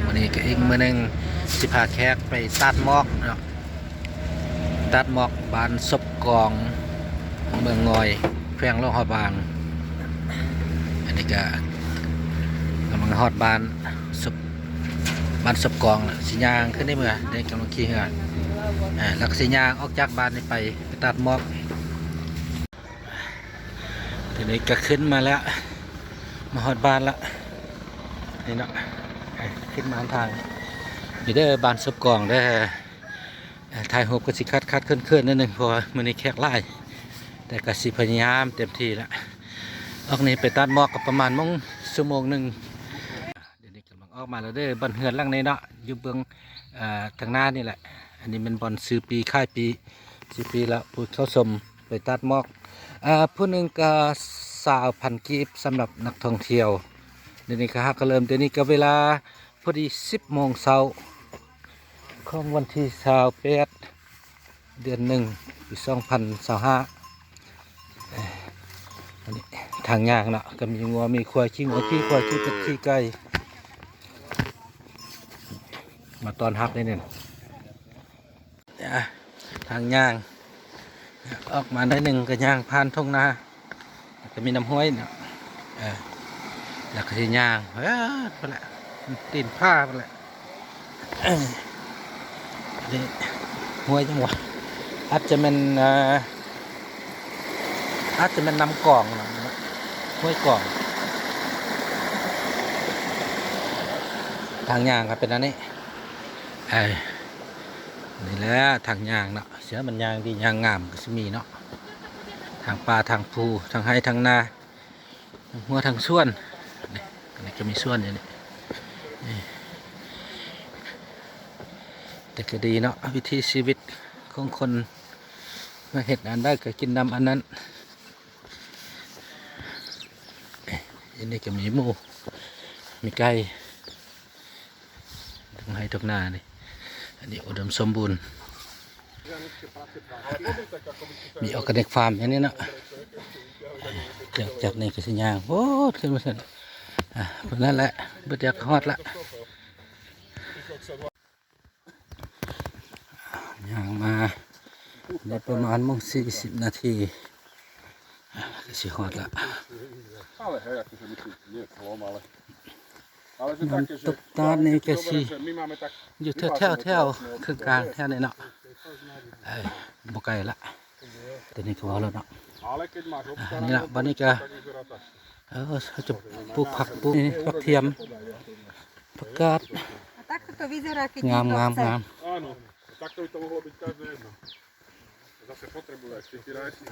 วันนี้ก็อีกมื้อนึงสิพาแขกไปตัดหมอกเนาะตัดหมอกบ้านศพกองเมืองงอยแขวงโลหะบางอันนี้ก็กำลังฮอดศพบ้านศพกองสิย่างขึ้นได้เมื่อได้กำลังขี่เหือแล้วก็สิย่างออกจากบ้านนี้ไปตัดหมอกทีนี้ก็ขึ้นมาแล้วมาฮอดบ้านละนี่เนาะขึ้นมาทางนี่ได้บ้านศพกองได้ถ่ายรูปก็สิคัดเคลื่อนนิดนึงเพราะมื้อนี้แขกหลายแต่ก็สิพยายามเต็มที่แล้วออกนี้ไปตัดหมอกกับประมาณชั่วโมงหนึ่งเดี๋ยวนี้กำลังออกมาแล้วเด้อบ้านเฮือนหลังนี้เนาะอยู่เบื้องทางหน้านี่แหละอันนี้เป็นบอนซื้อปีค่ายปี10 ปีแล้วผู้เข้าชมไปตัดหมอกผู้หนึ่งก็20,000 กีบสำหรับนักท่องเที่ยวเดี๋ยวนี้ก็เริ่มเดี๋ยวนี้ก็เวลาพอดี10 โมงเช้าของวันที่28 เดือน 1 ปี 2025อันนี้ทางยางเนาะก็มีงัวมีควายขี้งัวขี้ควายขี้เป็ดขี้ไก่มาตอนฮับได้เนี่ยทางยางออกมาได้หนึ่งก็ยางผ่านทุ่งนาก็มีน้ำห้วยเนาะแล้วก็ที่ยางไปละตีนผ้าไปละนี่ห้วยจังหวะอาจจะเป็นน้ำกล่องเนาะห้วยกล่องทางยางครับเป็นอันนี้นี่แหละทางยางเนาะเสือมันยางดียางงามก็จะมีเนาะทางป่าทางภูทางไห้ทางนาทางหัวทางส่วนนี่ก็มีส่วนอย่างนี้แต่ก็ดีเนาะวิถีชีวิตของคนมาเห็ดอันได้ก็กินน้ำอันนั้นอันนี้ก็มีหมูมีไก่ทางไห้ทางนานี่อันนี้อุดมสมบูรณ์มีออร์แกนิกฟาร์มอย่างนี้เนาะจากนี้ก็สิยางโอ้ขึ้นมาสั่นเพราะนั่นแหละเบิดจากฮอดละยางมาได้ประมาณ40 นาทีก็สิฮอดละน้ำตกตาดนี่ก็สิอยู่แถวคือกลางแถวนี้เนาะบ่ไกลละแต่นี่ก็ว่าแล้วเนาะนี่ละบ้านนี้ก็เขาจะปลูกผักปลูกผักเทียมผักกาดงามผ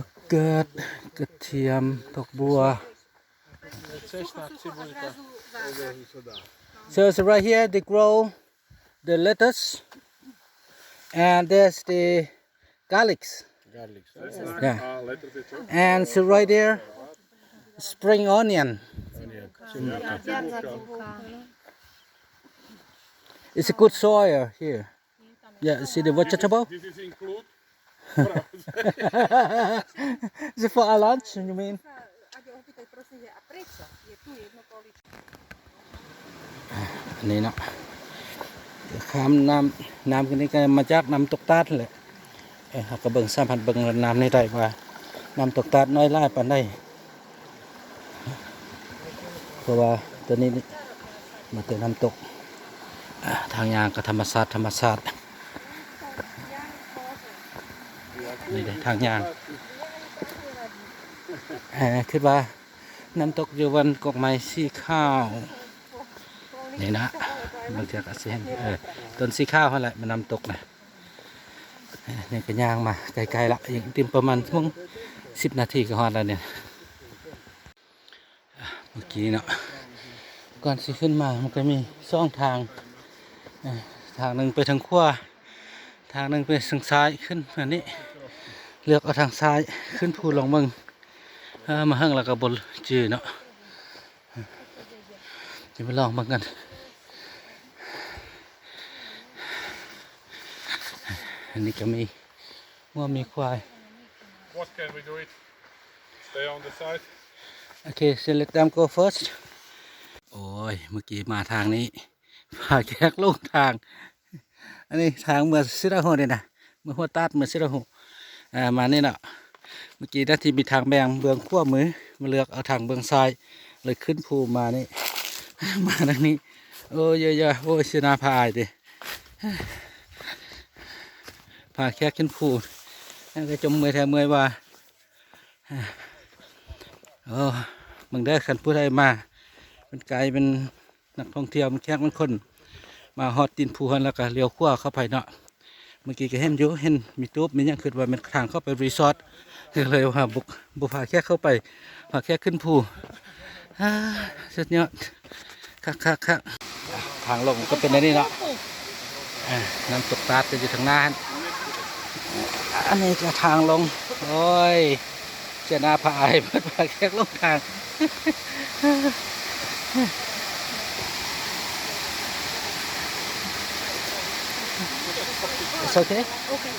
ักกาดกระเทียมดอกบัวSo right here they grow the lettuce and there's the garlics. Yeah. And so right there spring onion. It's a good soil here. Yeah, see the vegetable? Is it for our lunch, you mean? อันนี้เนาะข้ามน้ำกันนี้ก็มาจากน้ำตกตาดเลยกระเบื้อง3,000 เบื้องน้ำนี่ได้ว่าน้ำตกตาดน้อยล่าปานได้เพราะว่าตัวนี้มาเติมน้ำตกทางยางก็ธรรมชาตินี่เลยทางยางคิดว่าน้ำตกอยู่วันกอกไม้สีข้าวนี่นะบางทีก็เห็นต้นสีข้าวอะไรมันน้ำตกนะนี่ก็ย่างมาไกลๆละอย่างติมประมาณช่วง10 นาทีก็ฮอดแล้วเนี่ยเมื่อกี้เนาะก่อนสิขึ้นมามันก็มี2 ทางหนึ่งไปทางขวาทางหนึ่งไปทางซ้ายขึ้นแบบนี้เลือกเอาทางซ้ายขึ้นภูลงเมืองมาหั่งแล้วก็บนจืดเนาะจะไปลองบ้างกันอันนี้ก็มีว่ามีควาย What can we do it? Stay on the side. Okay, so let them go first. โอ้ยเมื่อกี้มาทางนี้ พาแขกลงทาง อันนี้ทางเมืองซิราโฮเนี่ยนะเมืองหัวตาดเมืองซิราโฮมานี่เนาะเมื่อกี้ด้านที่มีทางแบ่งเบื้องขั้วมือมาเลือกเอาทางเบื้องซ้ายเลยขึ้นภูมานี่ มาทางนี้โอ้ยเยอะๆโอ้ยเสียนาพาอายดิพาแขกขึ้นภูนั่นก็จมมือแทนมือว่าโอ้มึงได้ขันผู้ใดมาเป็นไกลเป็นนักท่องเที่ยวมันแขกมันคนมาฮอดตีนภูหันแล้วก็เลี้ยวขวาเข้าไปเนาะเมื่อกี้ก็เห็นอยู่เห็นมีตู้มีอย่างคือว่ามันทางเข้าไปรีสอร์ทเลยว่าบุกพาแค่เข้าไปพาแค่ขึ้นภูสุดยอดคักทางลงก็เป็นอันนี้เนาะน้ำตกตาดก็อยู่ทางหน้าอันนี้ก็ทางลงโอ้ยเจ้าหน้าพาไอ้เพื่อพาแค่ลงทาง It's okay? Okay.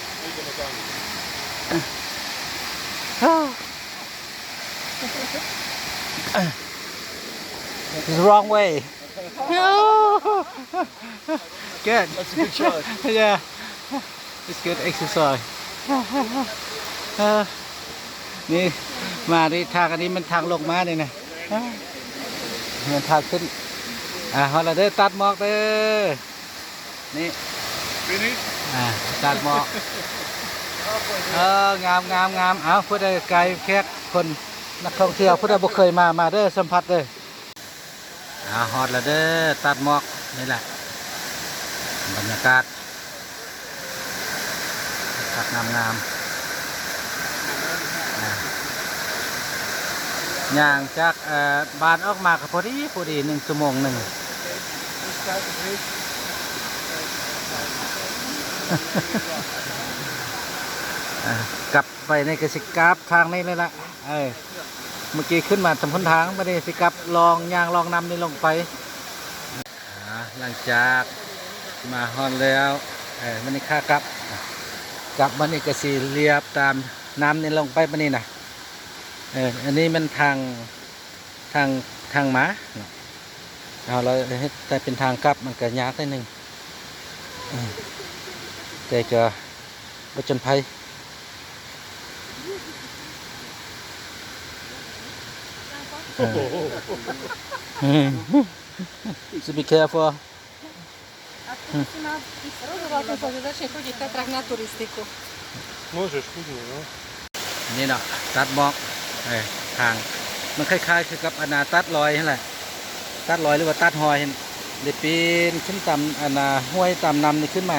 It's the wrong way. Good. That's a good shot. Yeah. It's good exercise. นี่มาที่ทางอันนี้มันทางลงมาเนี่ยนะมันทางขึ้นฮอลลาเดอร์ตัดหมอกเด้อนี่ Finish? ตัดหมอกงามเอาพูดได้ไกลแค่คนนักท่องเที่ยวพูดได้บ่เคยมาเด้อสัมผัสเด้อฮอลลาเดอร์ตัดหมอกนี่แหละบรรยากาศงามย่างจากบ้านออกมาก็พอดี1 ชั่วโมงหนึ่ง กลับไปในกสิกราฟทางนี้เลยละเมื่อกี้ขึ้นมาทำพ้นทางไม่ได้สิกลับลองยางลองนำนี่ลงไปหลังจากมาฮอนแล้วมันนี่ค่ากลับมันนี่กสิเรียบตามน้ำนี่ลงไปมันนี่นะอันนี้มันทางม้าเราให้แต่เป็นทางกลับมันก็ยากนิดนึงแต่ก็บจนภัยSo be careful. Chodíte tak na turistiku. Môžeš, kľudne, no. นี่เนาะตัดหมอกทางมันคล้ายๆคือกับอนาตัดลอยนั่นแหละตัดลอยหรือว่าตัดหอยเดี๋ยวปีนขึ้นตามอนาห้วยตามนำนี่ขึ้นมา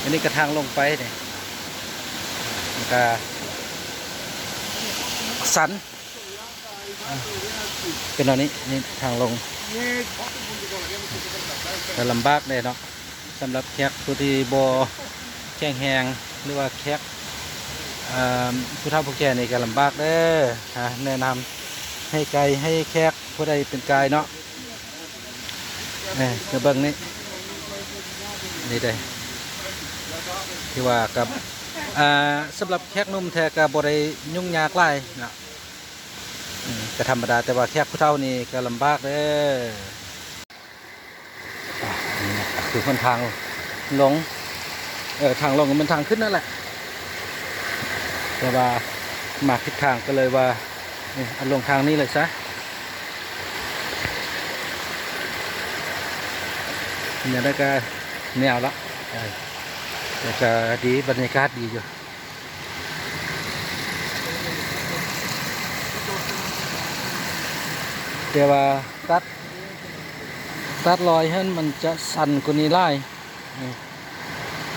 อันนี้กระทางลงไปเนี่ยมันก็สันเป็นอันนี้นี่ทางลงแต่ลำบากเลยเนาะสำหรับแขกผู้ที่บ่แข็งแรงหรือว่าแขกผู้เฒ่าผู้แก่นี่ก็ลำบากเด้อแนะนำให้ไกลให้แขกผู้ใดเป็นกายเนาะกระเบื้องนี้นี่ได้ที่ว่ากับสำหรับแขกนุ่มแท้กับบริยุ่งยากหลายเนาะก็ธรรมดาแต่ว่าแขกผู้เฒ่านี่ก็ลำบากเด้อนี่นะคือคนทางลงทางลงมันทางขึ้นนั่นแหละแต่ว่ามาทิศทางก็เลยว่าเอาลงทางนี้เลยซะเนี่ยได้ก็แนวละแต่ก็ดีบรรยากาศดีอยู่แต่ว่าตัดลอยให้มันจะสั่นกว่านี้ไล่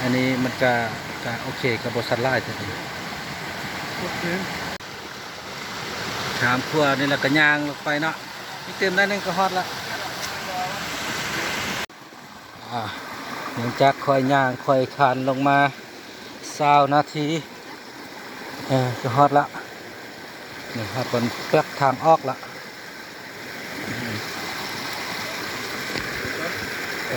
อันนี้มันก็โอเคกับบสันไล่แต่ถามครัวนี่แหละก็ย่างลงไปเนาะนี่เต็มได้นึงก็ฮอดละหลังจากคอยย่างคอยคานลงมา20 นาทีก็ฮอดละนี่ครับบนเปลือกทางออกละ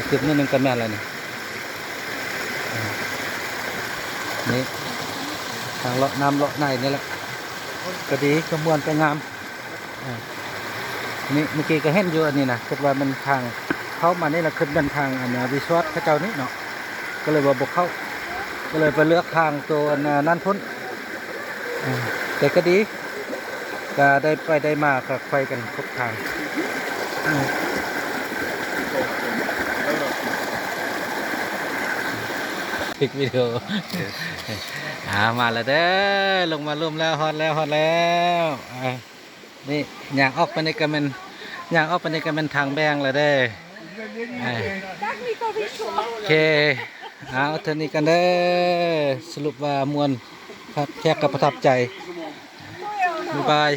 ขึ้นนิดนึงก็แม่นแล้วนี่ทางเลาะน้ำเลาะในนี่แหละก็ดีก็มวนก็งามนี่เมื่อกี้ก็เห็นอยู่อันนี้นะคิดว่ามันทาง เข้ามานี่เราขึ้นเป็นทางอันนี้รีสอร์ทพระเจ้านี่เนาะก็เลยว่าบกเข้าก็เลยไปเลือกทางตัวนั่นพ้นแต่ก็ดีก็ได้ไปได้มาก็ไปกันครบทางปิกวิดีโอมาแล้วเด้อลงมาร่วมแล้วฮอตแล้วนี่อยากออกไปในกันมันอยากออกไปในกันมันทางแบงเลยเด้อ โอเคเอาเท่านี้กันเด้อสรุปว่ามวลครับแค่กับประทับใจบ๊ายบาย